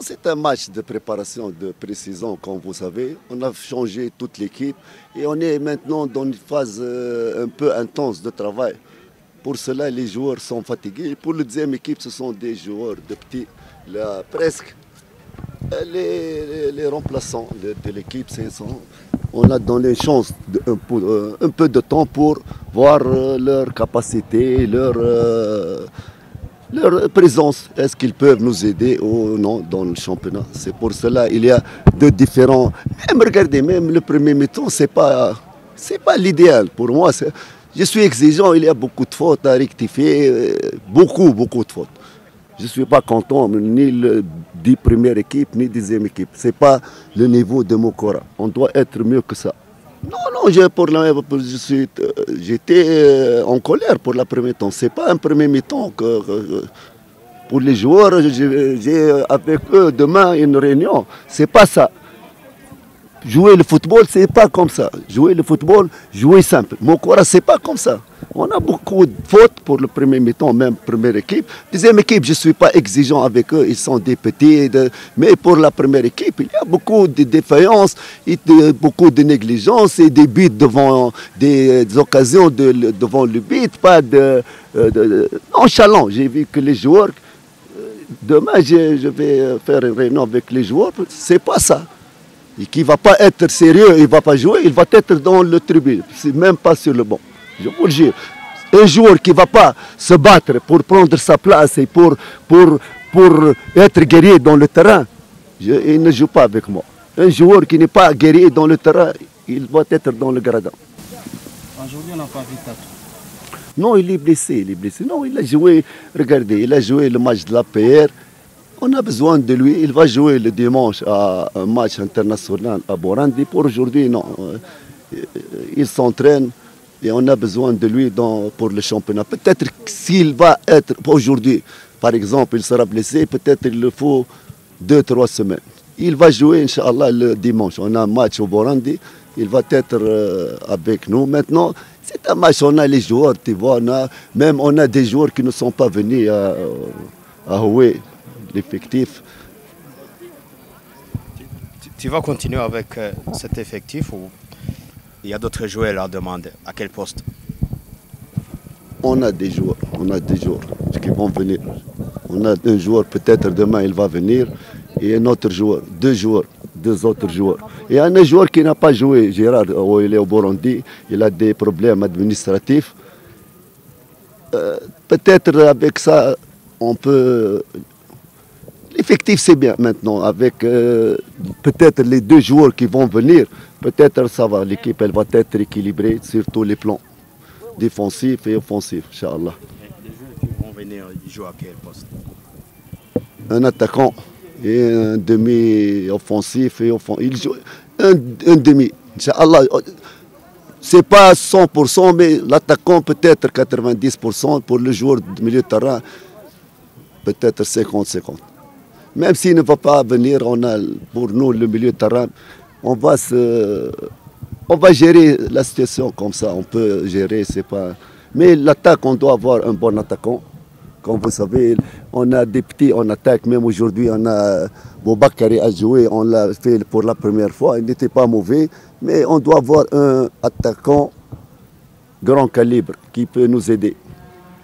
c'est un match de préparation, de pré-saison, comme vous savez. On a changé toute l'équipe et on est maintenant dans une phase un peu intense de travail. Pour cela, les joueurs sont fatigués. Pour la deuxième équipe, ce sont des joueurs de petits, là, presque les remplaçants de l'équipe. On a donné une chance, un peu de temps pour voir leur capacité, leur présence. Est-ce qu'ils peuvent nous aider ou non dans le championnat? C'est pour cela qu'il y a deux différents. Même regardez, même le premier mi-temps, c'est pas l'idéal pour moi. Je suis exigeant, il y a beaucoup de fautes à rectifier, beaucoup de fautes. Je ne suis pas content, ni le 10 première équipe, ni 10e équipe. Ce n'est pas le niveau de Mokora. On doit être mieux que ça. Non, j'étais en colère pour la première temps. Ce n'est pas un premier mi-temps pour les joueurs. J'ai avec eux demain une réunion. Ce n'est pas ça. Jouer le football, c'est pas comme ça. Jouer le football, jouer simple. Mokora, c'est pas comme ça. On a beaucoup de fautes pour le premier mi-temps, même première équipe. Deuxième équipe, je ne suis pas exigeant avec eux, ils sont des petits. Mais pour la première équipe, il y a beaucoup de défaillances, beaucoup de négligence et des buts devant des occasions devant le but, pas de nonchalant. J'ai vu que les joueurs, demain je vais faire une réunion avec les joueurs, c'est pas ça. Et qui ne va pas être sérieux, il ne va pas jouer, il va être dans le tribune, c'est même pas sur le banc. Je vous le jure. Un joueur qui ne va pas se battre pour prendre sa place et pour être guerrier dans le terrain, il ne joue pas avec moi. Un joueur qui n'est pas guerrier dans le terrain, il va être dans le gradin. Aujourd'hui, on n'a pas vu Tatou. Non, il est blessé. Non, il a joué, regardez, il a joué le match de l'APR. On a besoin de lui. Il va jouer le dimanche à un match international à Borandi. Pour aujourd'hui, non. Il s'entraîne et on a besoin de lui pour le championnat. Peut-être s'il va être aujourd'hui, par exemple, il sera blessé, peut-être il le faut 2-3 semaines. Il va jouer, Inch'Allah, le dimanche. On a un match au Borandi. Il va être avec nous. Maintenant, c'est un match, on a les joueurs, tu vois. On a des joueurs qui ne sont pas venus à jouer. L'effectif. Tu vas continuer avec cet effectif ou il y a d'autres joueurs à demander? À quel poste? On a des joueurs qui vont venir. On a un joueur, peut-être demain il va venir, et un autre joueur, deux autres joueurs. Et un joueur qui n'a pas joué, Gérard, il est au Burundi, il a des problèmes administratifs. Peut-être avec ça, on peut... L'effectif, c'est bien maintenant, avec peut-être les deux joueurs qui vont venir, peut-être ça va, l'équipe elle va être équilibrée sur tous les plans, défensifs et offensifs, Inch'Allah. Les joueurs qui vont venir, ils jouent à quel poste? Un attaquant et un demi-offensif et offensif. Ils jouent un demi, Inch'Allah. C'est pas 100%, mais l'attaquant peut-être 90%, pour le joueur de milieu de terrain, peut-être 50-50. Même s'il ne va pas venir, on a pour nous le milieu de terrain, on va gérer la situation comme ça, on peut gérer, c'est pas... Mais l'attaque, on doit avoir un bon attaquant. Comme vous savez, on a des petits en attaque, même aujourd'hui on a Boubakari à jouer, on l'a fait pour la première fois, il n'était pas mauvais, mais on doit avoir un attaquant grand calibre qui peut nous aider,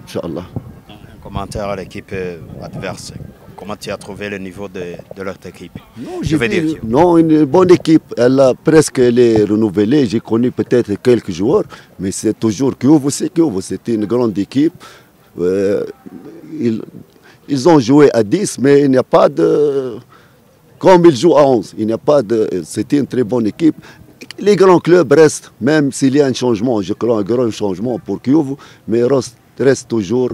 Inch'Allah. Un commentaire à l'équipe adverse. Comment tu as trouvé le niveau de leur équipe? Non, une bonne équipe. Elle a presque renouvelée. J'ai connu peut-être quelques joueurs, mais c'est toujours Kyovo. C'était une grande équipe. Ils ont joué à 10, mais il n'y a pas de... Comme ils jouent à 11, il n'y a pas de... C'était une très bonne équipe. Les grands clubs restent, même s'il y a un changement, je crois un grand changement pour Kyovo, mais reste toujours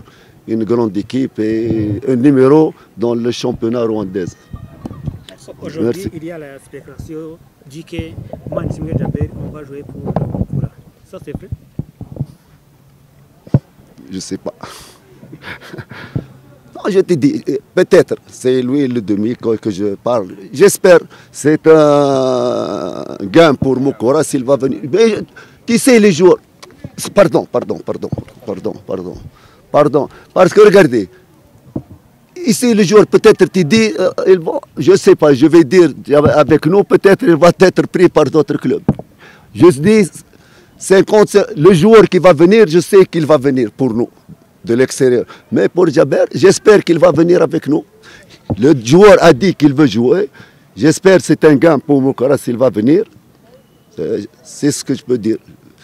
une grande équipe et un numéro dans le championnat rwandais. Aujourd'hui, il y a la spéculation dit que Mansimé Djabel, on va jouer pour Mokora. Ça, c'est vrai? Je ne sais pas. Non, je te dis, peut-être, c'est lui le demi que je parle. J'espère, c'est un gain pour Mokora s'il va venir. Mais tu sais, les joueurs... Pardon. Parce que regardez, ici, le joueur peut-être te dit, je ne sais pas, je vais dire avec nous, peut-être il va être pris par d'autres clubs. Je dis, 50, le joueur qui va venir, je sais qu'il va venir pour nous, de l'extérieur. Mais pour Djaber, j'espère qu'il va venir avec nous. Le joueur a dit qu'il veut jouer. J'espère que c'est un gain pour Moukara s'il va venir. C'est ce que je peux dire.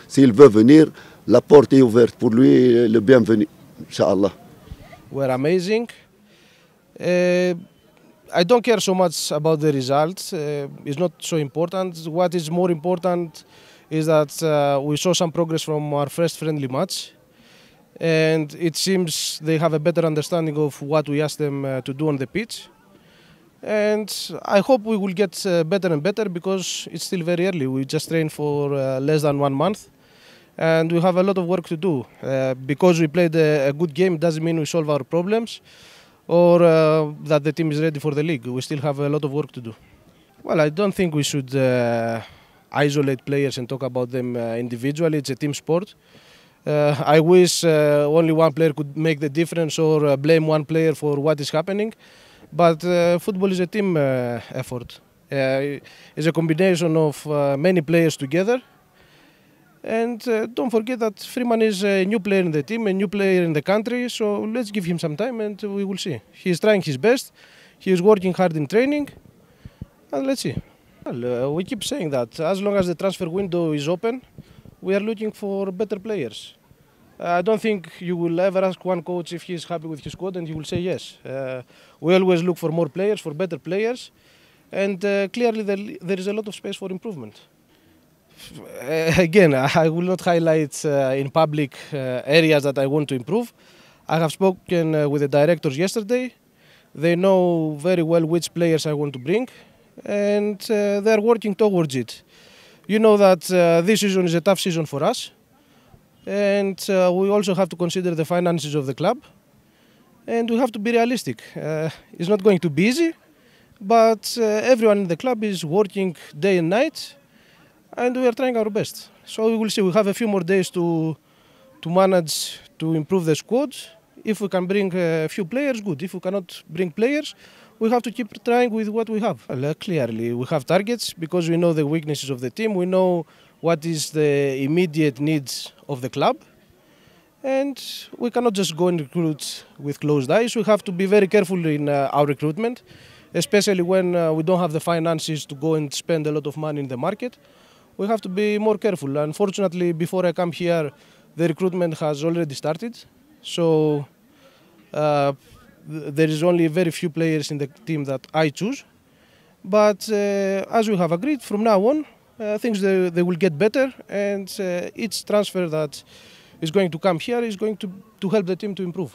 S'il veut venir, la porte est ouverte pour lui, le bienvenu, Inch'Allah. Were amazing. I don't care so much about the results. It's not so important. What is more important is that we saw some progress from our first friendly match. And it seems they have a better understanding of what we asked them to do on the pitch. And I hope we will get better and better because it's still very early. We just trained for less than 1 month. And we have a lot of work to do. Because we played a good game doesn't mean we solve our problems or that the team is ready for the league. We still have a lot of work to do. Well, I don't think we should isolate players and talk about them individually. It's a team sport. I wish only one player could make the difference or blame one player for what is happening. But football is a team effort. It's a combination of many players together. And don't forget that Freeman is a new player in the team, a new player in the country, so let's give him some time and we will see. He is trying his best, he is working hard in training, and let's see. Well, we keep saying that as long as the transfer window is open, we are looking for better players. I don't think you will ever ask one coach if he is happy with his squad and he will say yes. We always look for more players, for better players, and clearly there is a lot of space for improvement. Again, I will not highlight in public areas that I want to improve. I have spoken with the directors yesterday. They know very well which players I want to bring, and they are working towards it. You know that this season is a tough season for us, and we also have to consider the finances of the club, and we have to be realistic. It's not going to be easy, but everyone in the club is working day and night, and we are trying our best. So we will see. We have a few more days to manage to improve the squad. If we can bring a few players, good. If we cannot bring players, we have to keep trying with what we have. Well, clearly, we have targets because we know the weaknesses of the team. We know what is the immediate needs of the club. And we cannot just go and recruit with closed eyes. We have to be very careful in our recruitment, especially when we don't have the finances to go and spend a lot of money in the market. We have to be more careful. Unfortunately, before I come here, the recruitment has already started. So there is only very few players in the team that I choose. But as we have agreed, from now on, things they will get better, and each transfer that is going to come here is going to help the team to improve.